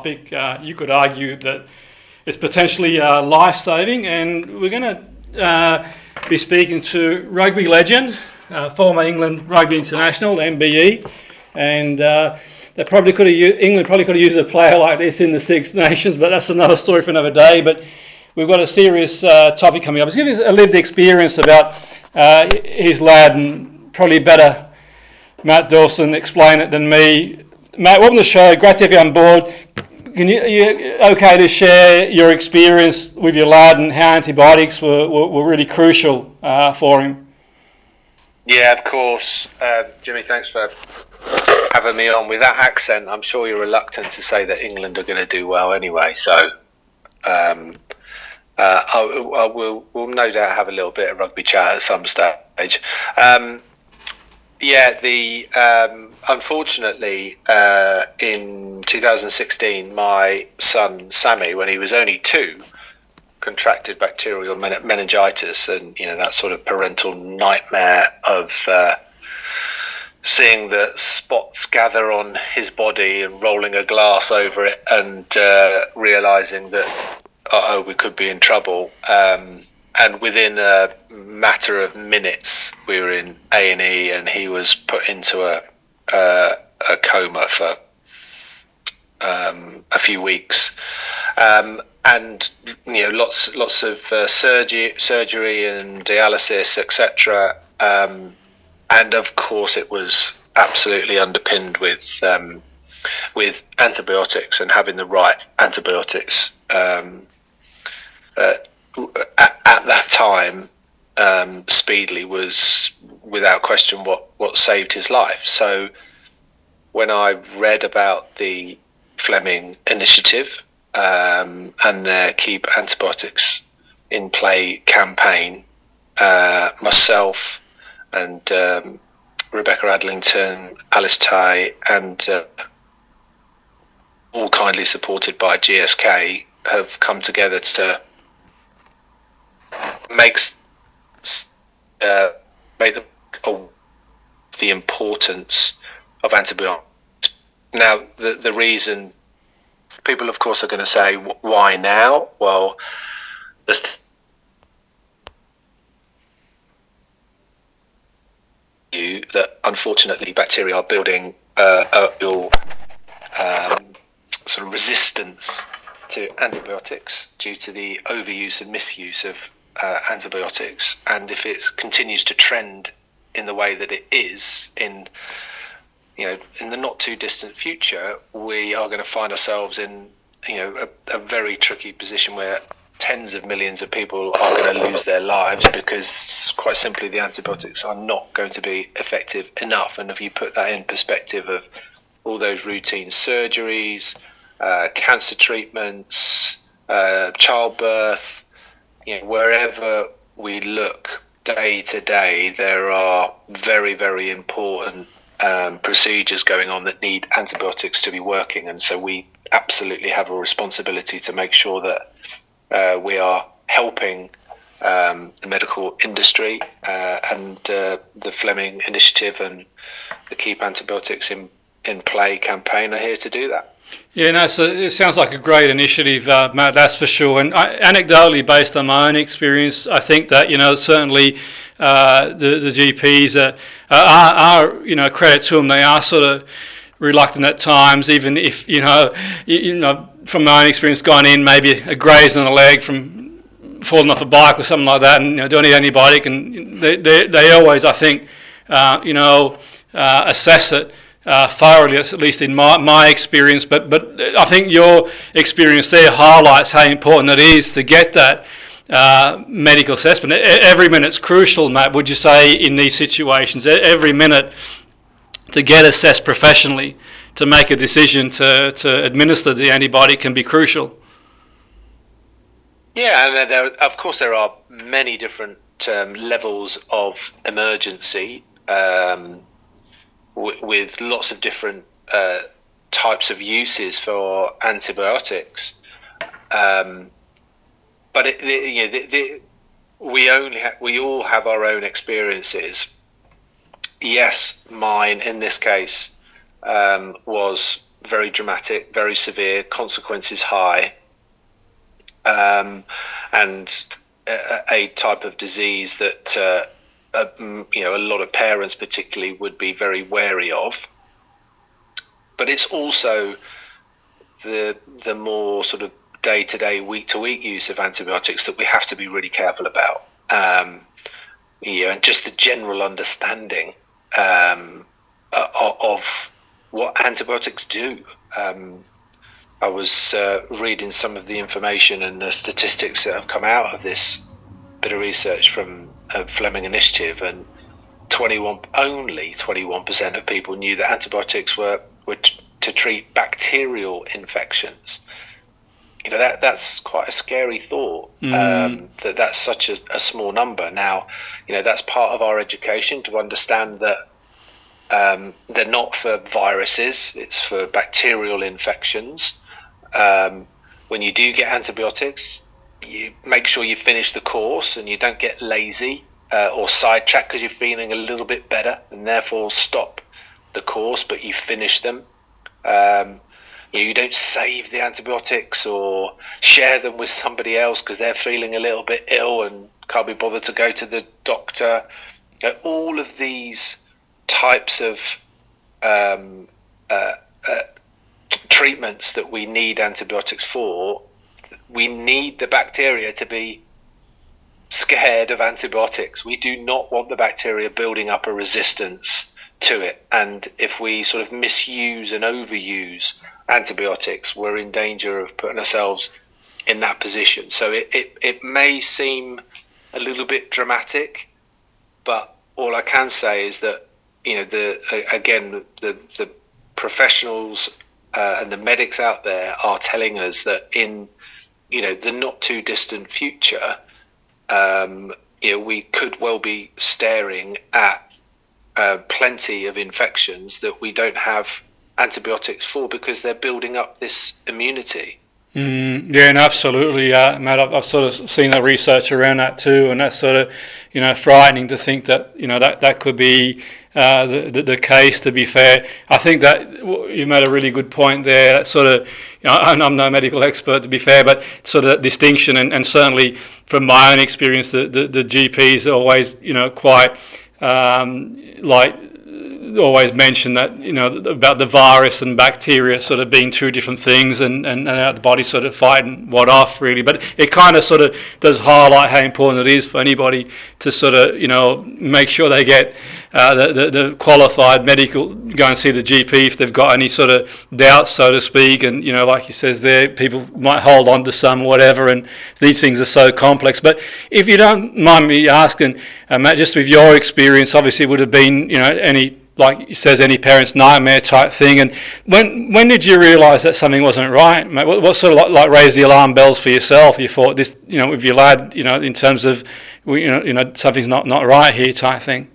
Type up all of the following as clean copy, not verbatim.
topic. You could argue that it's potentially life-saving, and we're going to be speaking to rugby legend, former England rugby international, MBE, and England probably could have used a player like this in the Six Nations, but that's another story for another day. But we've got a serious topic coming up. He's giving us a lived experience about his lad, and probably better Matt Dawson explain it than me. Matt, welcome to the show. Great to have you on board. Are you okay to share your experience with your lad and how antibiotics were really crucial for him? Yeah, of course. Jimmy, thanks for having me on. With that accent, I'm sure you're reluctant to say that England are going to do well anyway. So we'll no doubt have a little bit of rugby chat at some stage. Unfortunately, in 2016, my son Sammy, when he was only 2, contracted bacterial meningitis, and that sort of parental nightmare of seeing the spots gather on his body and rolling a glass over it, and realizing that we could be in trouble. And within a matter of minutes, we were in A&E, and he was put into a coma for a few weeks, and lots of surgery and dialysis, etc. And of course, it was absolutely underpinned with antibiotics, and having the right antibiotics. At that time, Speedley was without question what saved his life. So when I read about the Fleming initiative and their Keep Antibiotics in Play campaign, myself and Rebecca Adlington, Alice Tay, and all kindly supported by GSK, have come together to make the importance of antibiotics. Now, the reason people, of course, are going to say, why now? Well, that unfortunately bacteria are building sort of resistance to antibiotics due to the overuse and misuse of antibiotics, and if it continues to trend in the way that it is in the not too distant future, we are going to find ourselves in a very tricky position where tens of millions of people are going to lose their lives because, quite simply, the antibiotics are not going to be effective enough. And if you put that in perspective of all those routine surgeries, cancer treatments, childbirth, wherever we look day to day, there are very, very important procedures going on that need antibiotics to be working. And so we absolutely have a responsibility to make sure that we are helping the medical industry, and the Fleming initiative and the Keep Antibiotics in Play campaign are here to do that. Yeah, no, so it sounds like a great initiative, Matt, that's for sure. And anecdotally, based on my own experience, I think that, certainly the GPs are credit to them, they are sort of reluctant at times, even if, from my own experience, gone in, maybe a graze on a leg from falling off a bike or something like that, and don't need antibiotic, and they always, I think, assess it thoroughly, at least in my experience. But I think your experience there highlights how important it is to get that medical assessment. Every minute's crucial, Matt, would you say, in these situations? Every minute to get assessed professionally to make a decision to administer the antibiotic can be crucial. Yeah, and of course there are many different levels of emergency, with lots of different types of uses for antibiotics. But we all have our own experiences. Yes, mine in this case was very dramatic, very severe, consequences high, and a type of disease that a lot of parents particularly would be very wary of. But it's also the more sort of day-to-day, week-to-week use of antibiotics that we have to be really careful about. And just the general understanding of what antibiotics do. I was reading some of the information and the statistics that have come out of this bit of research from Fleming Initiative, and only 21% of people knew that antibiotics were to treat bacterial infections. That's quite a scary thought. That's such a small number. Now, that's part of our education to understand that they're not for viruses, it's for bacterial infections. When you do get antibiotics, you make sure you finish the course and you don't get lazy or sidetracked because you're feeling a little bit better, and therefore stop the course, but you finish them. You don't save the antibiotics or share them with somebody else because they're feeling a little bit ill and can't be bothered to go to the doctor. All of these types of treatments that we need antibiotics for, we need the bacteria to be scared of antibiotics. We do not want the bacteria building up a resistance to it, and if we sort of misuse and overuse antibiotics, we're in danger of putting ourselves in that position. So it may seem a little bit dramatic, but all I can say is that the professionals and the medics out there are telling us that in the not too distant future, we could well be staring at plenty of infections that we don't have antibiotics for because they're building up this immunity. Yeah, and absolutely, Matt. I've sort of seen that research around that too, and that's sort of frightening to think that that could be the case. To be fair, I think that you made a really good point there. That sort of, I'm no medical expert to be fair, but sort of that distinction, and certainly from my own experience, the GPs are always quite always mention that about the virus and bacteria sort of being two different things, and how the body's sort of fighting what off really. But it kind of sort of does highlight how important it is for anybody to sort of make sure they get the qualified medical, go and see the GP if they've got any sort of doubts, so to speak. And like he says there, people might hold on to some whatever, and these things are so complex. But if you don't mind me asking, Matt, just with your experience, obviously it would have been any, like he says, any parent's nightmare type thing. And when did you realise that something wasn't right, mate? What sort of like raised the alarm bells for yourself? You thought this, with your lad, in terms of, something's not right here type thing.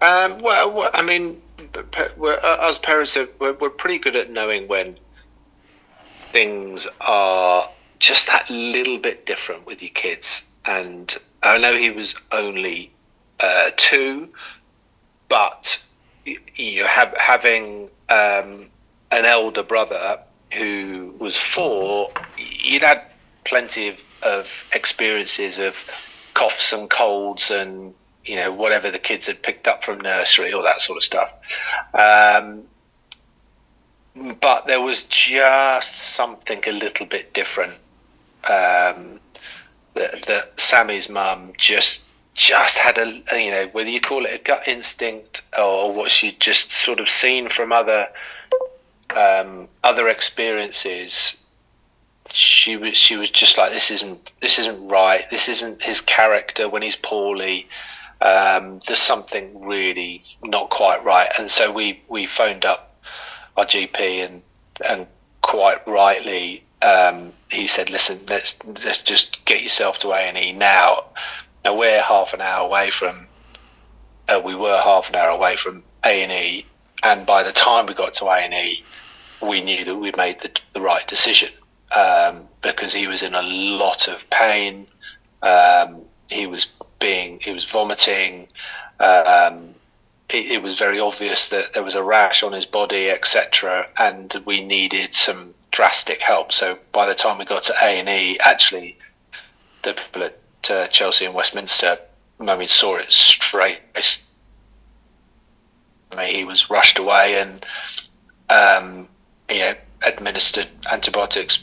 Well, I mean, us parents we're pretty good at knowing when things are just that little bit different with your kids. And I know he was only 2. But having an elder brother who was 4, you'd had plenty of experiences of coughs and colds and whatever the kids had picked up from nursery, all that sort of stuff. But there was just something a little bit different. That Sammy's mum just had a whether you call it a gut instinct or what she'd just sort of seen from other experiences, she was just like, this isn't right, this isn't his character when he's poorly, there's something really not quite right. And so we phoned up our GP, and quite rightly he said, listen, let's just get yourself to A&E now. Now we're half an hour away from A&E, and by the time we got to A&E, we knew that we'd made the right decision, because he was in a lot of pain. He was vomiting. it was very obvious that there was a rash on his body, etc., and we needed some drastic help. So by the time we got to A&E, actually, the people at Chelsea and Westminster, saw it straight. He was rushed away and administered antibiotics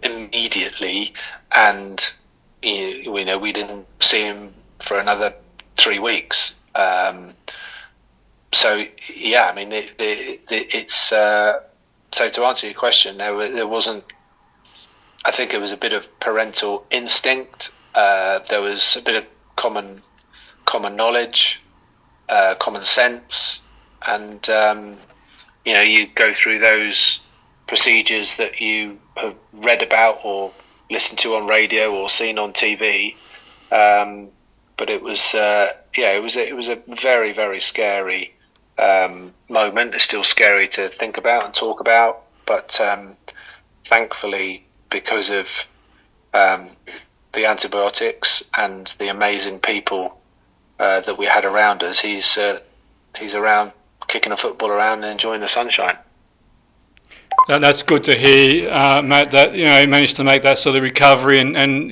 immediately, and we didn't see him for another 3 weeks. So yeah, I mean, it's so to answer your question, there wasn't. I think it was a bit of parental instinct. There was a bit of common knowledge, common sense, and you go through those procedures that you have read about or listened to on radio or seen on TV. But it was it was a very, very scary moment. It's still scary to think about and talk about, but thankfully, because of the antibiotics and the amazing people that we had around us, he's around kicking a football around and enjoying the sunshine. That's good to hear, Matt, that he managed to make that sort of recovery, and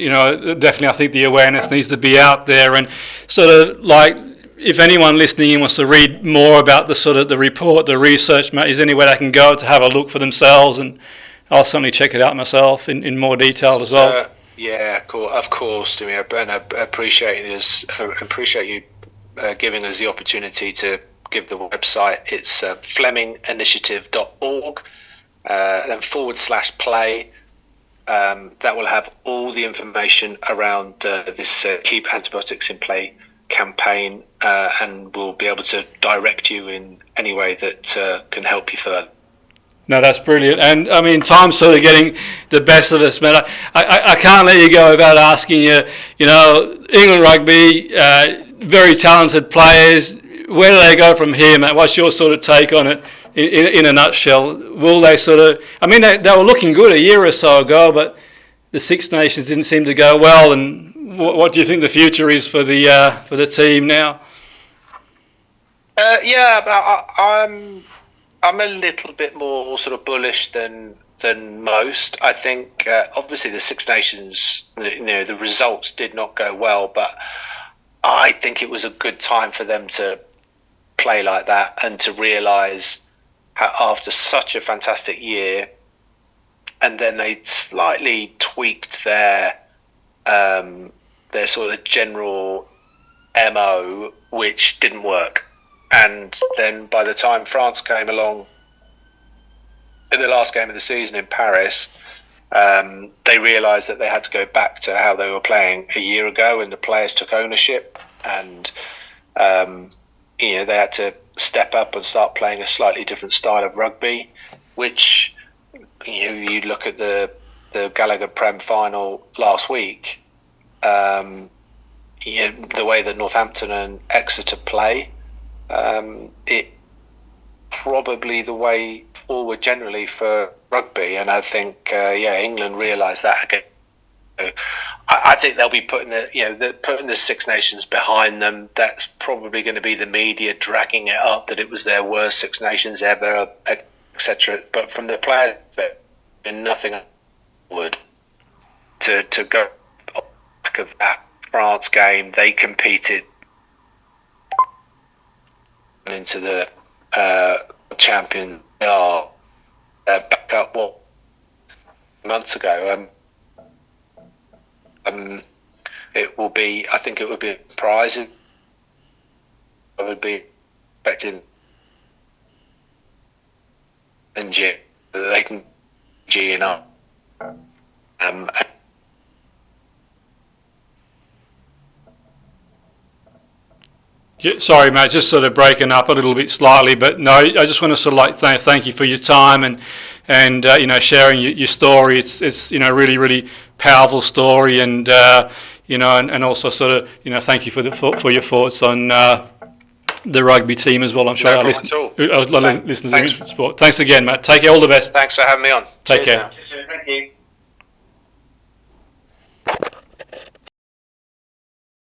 definitely I think the awareness needs to be out there, and sort of like, if anyone listening in wants to read more about the sort of the report, the research, Matt, is there anywhere they can go to have a look for themselves? And I'll certainly check it out myself in more detail as well. Yeah, cool. Of course, Jimmy, and I appreciate you giving us the opportunity to give the website. It's fleminginitiative.org. Then /play. That will have all the information around this Keep Antibiotics in Play campaign, and we'll be able to direct you in any way that can help you further. No, that's brilliant. And I mean, time's sort of getting the best of us, man. I can't let you go without asking you, England rugby, very talented players. Where do they go from here, Matt? What's your sort of take on it in a nutshell? Will they sort of, I mean, they were looking good a year or so ago, but the Six Nations didn't seem to go well. And what do you think the future is for the team now? I'm a little bit more sort of bullish than most. I think obviously the Six Nations, the results did not go well, but I think it was a good time for them to play like that and to realise after such a fantastic year, and then they slightly tweaked their sort of general MO, which didn't work. And then by the time France came along in the last game of the season in Paris, they realised that they had to go back to how they were playing a year ago, and the players took ownership, and they had to step up and start playing a slightly different style of rugby, which you look at the Gallagher Prem final last week, the way that Northampton and Exeter play, it probably the way forward generally for rugby, and I think England realised that again. I think they'll be putting the Six Nations behind them. That's probably going to be the media dragging it up that it was their worst Six Nations ever, etc. But from the players, been nothing forward to go back of that France game. They competed into the champion. They are back up months ago. It will be. I think it would be a surprise. I would be expecting and they can G and up. Sorry, Matt, just sort of breaking up a little bit slightly, but no, I just want to sort of like thank you for your time and sharing your story. It's really, really powerful story, and and also sort of thank you for your thoughts on the rugby team as well. I'm sure our listeners in sport. Thanks again, Matt. Take care. All the best. Thanks for having me on. Take care. Thank you.